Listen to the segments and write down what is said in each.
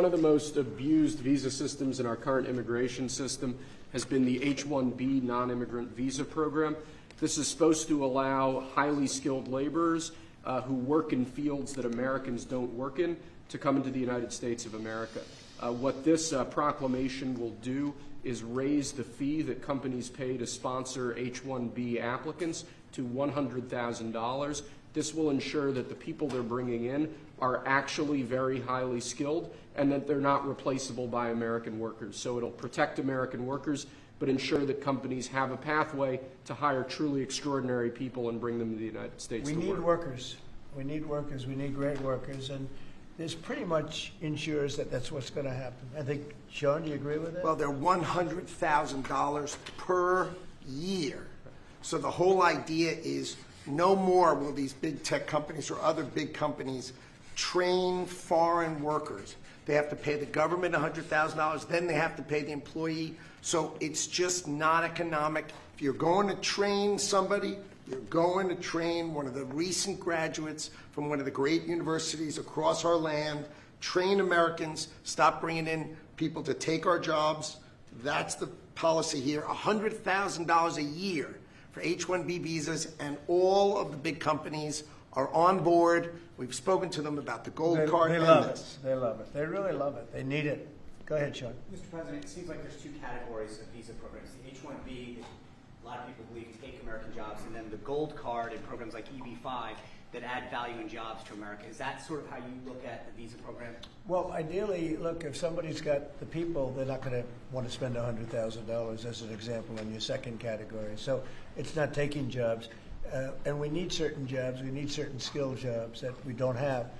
One of the most abused visa systems in our current immigration system has been the H-1B non-immigrant visa program. This is supposed to allow highly skilled laborers who work in fields that Americans don't work in to come into the United States of America. What this proclamation will do is raise the fee that companies pay to sponsor H-1B applicants to $100,000. This will ensure that the people they're bringing in are actually very highly skilled and that they're not replaceable by American workers. So it'll protect American workers, but ensure that companies have a pathway to hire truly extraordinary people and bring them to the United States to work. We need workers. We need workers. We need great workers. And this pretty much ensures that that's what's going to happen. I think, Sean, do you agree with that? Well, they're $100,000 per year. So the whole idea is no more will these big tech companies or other big companies train foreign workers. They have to pay the government $100,000, then they have to pay the employee. So it's just not economic. If you're going to train somebody, you're going to train one of the recent graduates from one of the great universities across our land, train Americans, stop bringing in people to take our jobs. That's the policy here, $100,000 a year for H-1B visas, and all of the big companies are on board. We've spoken to them about the gold card. They love it. They love it. They really love it. They need it. Go ahead, Sean. Mr. President, it seems like there's two categories of visa programs. The H-1B, that a lot of people believe take American jobs, and then the gold card and programs like EB-5 that add value and jobs to America. Is that sort of how you look at the visa program? Well, ideally, look, if somebody's got the people, they're not going to want to spend $100,000 as an example on your second category. So it's not taking jobs. And we need certain jobs. We need certain skill jobs that we don't have.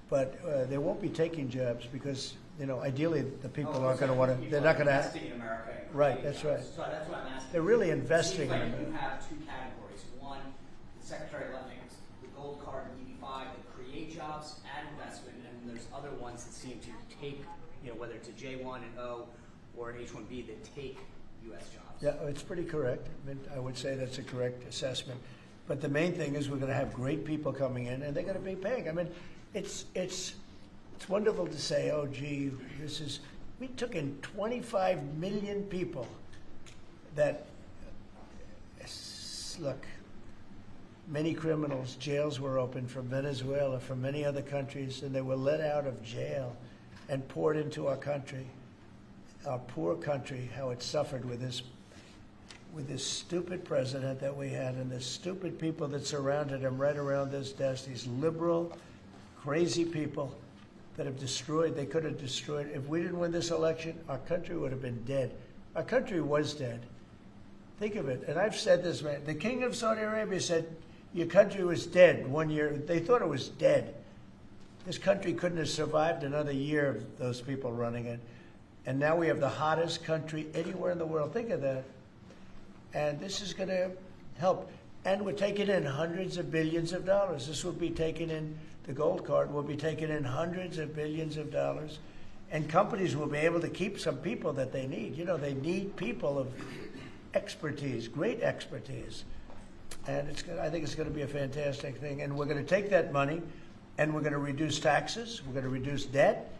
But they won't be taking jobs because, you know, ideally the people aren't going to want to, they're not going to have. Investing in America. Right, that's right. So that's what I'm asking. They're really investing in It seems America. like you have two categories. One, the Secretary left the gold card and EB-5 that create jobs, add investment, and there's other ones that seem to take, you know, whether it's a J1 and O or an H-1B that take U.S. jobs. Yeah, it's pretty correct. I mean, I would say that's a correct assessment. But the main thing is we're going to have great people coming in, and they're going to be paying. I mean, it's wonderful to say, oh, gee, we took in 25 million people that, look, many criminals, jails were open from Venezuela, from many other countries, and they were let out of jail and poured into our country, our poor country, how it suffered with this stupid president that we had and the stupid people that surrounded him right around this desk, these liberal, crazy people that have destroyed, they could have destroyed. If we didn't win this election, our country would have been dead. Our country was dead. Think of it. And I've said this, man. The king of Saudi Arabia said, your country was dead 1 year. They thought it was dead. This country couldn't have survived another year of those people running it. And now we have the hottest country anywhere in the world. Think of that. And this is going to help. And we're taking in hundreds of billions of dollars. This will be taken in, the gold card will be taken in hundreds of billions of dollars. And companies will be able to keep some people that they need. You know, they need people of expertise, great expertise. And I think it's going to be a fantastic thing. And we're going to take that money and we're going to reduce taxes. We're going to reduce debt.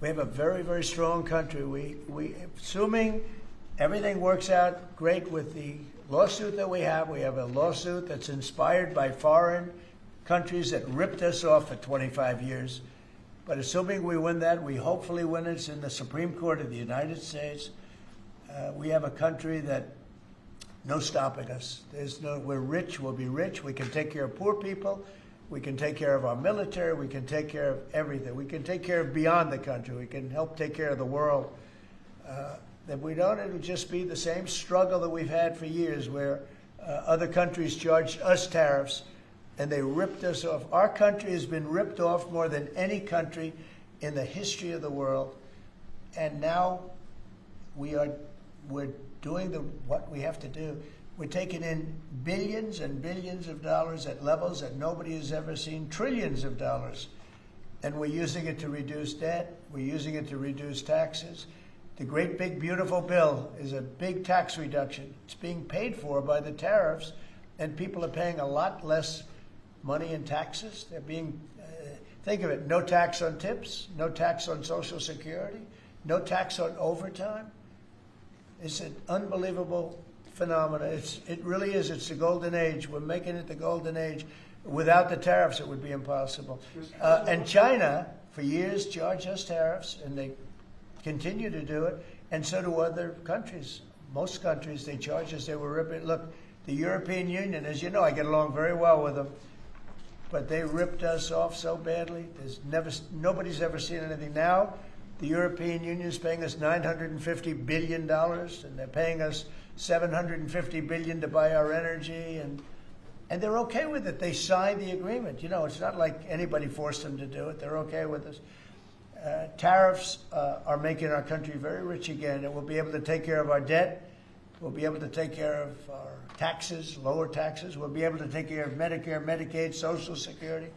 We have a very, very strong country. We assuming everything works out great with the lawsuit that we have a lawsuit that's inspired by foreign countries that ripped us off for 25 years. But assuming we win that, we hopefully win it. It's in the Supreme Court of the United States. We have a country that no stopping us. We're rich, we'll be rich. We can take care of poor people. We can take care of our military. We can take care of everything. We can take care of beyond the country. We can help take care of the world. That we don't, it'll just be the same struggle that we've had for years where other countries charged us tariffs and they ripped us off. Our country has been ripped off more than any country in the history of the world. And now we're doing what we have to do. We're taking in billions and billions of dollars at levels that nobody has ever seen, trillions of dollars. And we're using it to reduce debt. We're using it to reduce taxes. The great big beautiful bill is a big tax reduction. It's being paid for by the tariffs, and people are paying a lot less money in taxes. They're being Think of it, no tax on tips, no tax on Social Security, no tax on overtime. It's an unbelievable phenomenon. It really is. It's the golden age. We're making it the golden age. Without the tariffs, it would be impossible. And China, for years, charged us tariffs, and they continue to do it, and so do other countries. Most countries, they charge us. They were ripping. Look, the European Union, as you know, I get along very well with them, but they ripped us off so badly. Nobody's ever seen anything. Now, the European Union is paying us $950 billion, and they're paying us $750 billion to buy our energy, and they're okay with it. They signed the agreement. You know, it's not like anybody forced them to do it. They're okay with us. Tariffs are making our country very rich again, and we'll be able to take care of our debt. We'll be able to take care of our taxes, lower taxes. We'll be able to take care of Medicare, Medicaid, Social Security.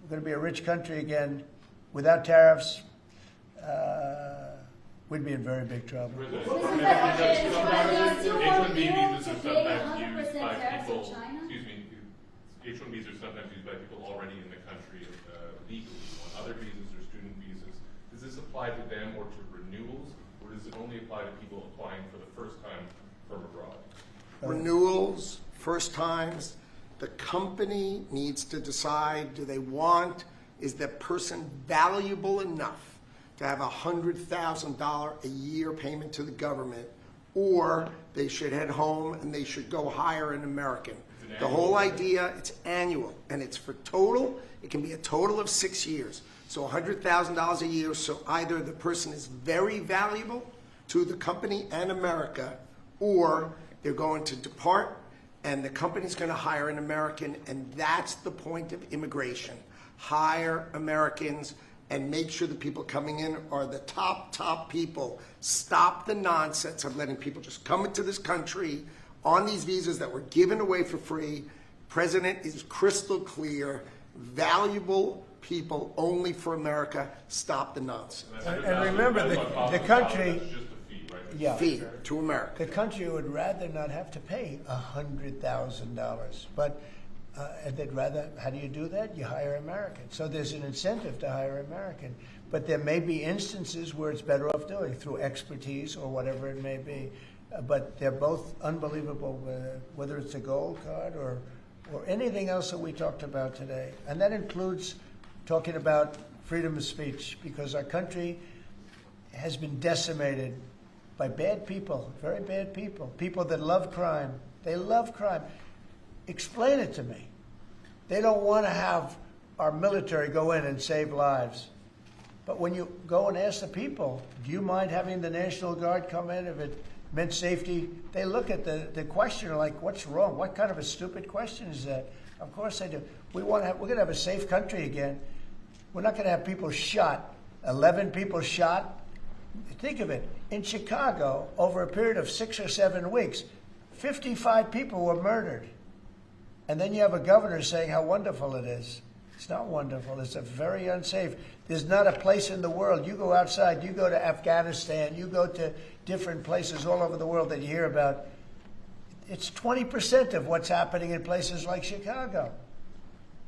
We're going to be a rich country again. Without tariffs, we'd be in very big trouble. H-1B visas are sometimes used by people. Excuse me. H-1Bs are sometimes used by people already in the country legally. On other visas or student visas, does this apply to them or to renewals, or does it only apply to people applying for the first time from abroad? Renewals, first times, the company needs to decide, do they want, is that person valuable enough to have $100,000 a year payment to the government, or they should head home and they should go hire an American. The whole idea, it's annual, and it's for total, it can be a total of 6 years. So $100,000 a year, so either the person is very valuable to the company and America, or they're going to depart and the company's going to hire an American, and that's the point of immigration. Hire Americans and make sure the people coming in are the top people. Stop the nonsense of letting people just come into this country on these visas that were given away for free. President is crystal clear. Valuable people only for America. Stop the nonsense. And remember, the country, That's just a fee, right? yeah, Fee to America. the country would rather not have to pay $100,000, but and they'd rather. How do you do that? You hire Americans. So there's an incentive to hire American, but there may be instances where it's better off doing through expertise or whatever it may be. But they're both unbelievable, whether it's a gold card or anything else that we talked about today. And that includes talking about freedom of speech, because our country has been decimated by bad people, very bad people, people that love crime. They love crime. Explain it to me. They don't want to have our military go in and save lives. But when you go and ask the people, do you mind having the National Guard come in if it meant safety? They look at the questioner like, what's wrong? What kind of a stupid question is that? Of course they do. We're going to have a safe country again. We're not going to have people shot, 11 people shot. Think of it. In Chicago, over a period of 6 or 7 weeks, 55 people were murdered. And then you have a governor saying how wonderful it is. It's not wonderful. It's a very unsafe. There's not a place in the world. You go outside, you go to Afghanistan, you go to different places all over the world that you hear about. It's 20% of what's happening in places like Chicago.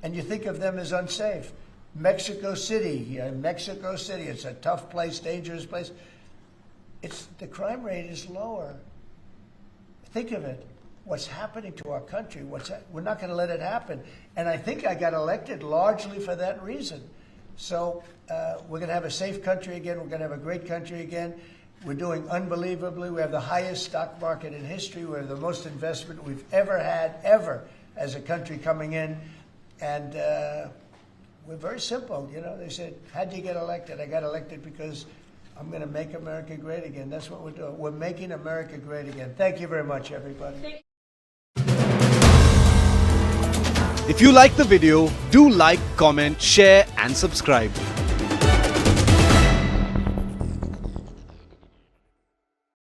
And you think of them as unsafe. Mexico City, it's a tough place, dangerous place. The crime rate is lower. Think of it. What's happening to our country? We're not going to let it happen. And I think I got elected largely for that reason. So we're going to have a safe country again. We're going to have a great country again. We're doing unbelievably. We have the highest stock market in history. We have the most investment we've ever had, ever, as a country coming in. And we're very simple. You know, they said, how'd you get elected? I got elected because I'm going to make America great again. That's what we're doing. We're making America great again. Thank you very much, everybody. If you like the video, do like, comment, share and subscribe.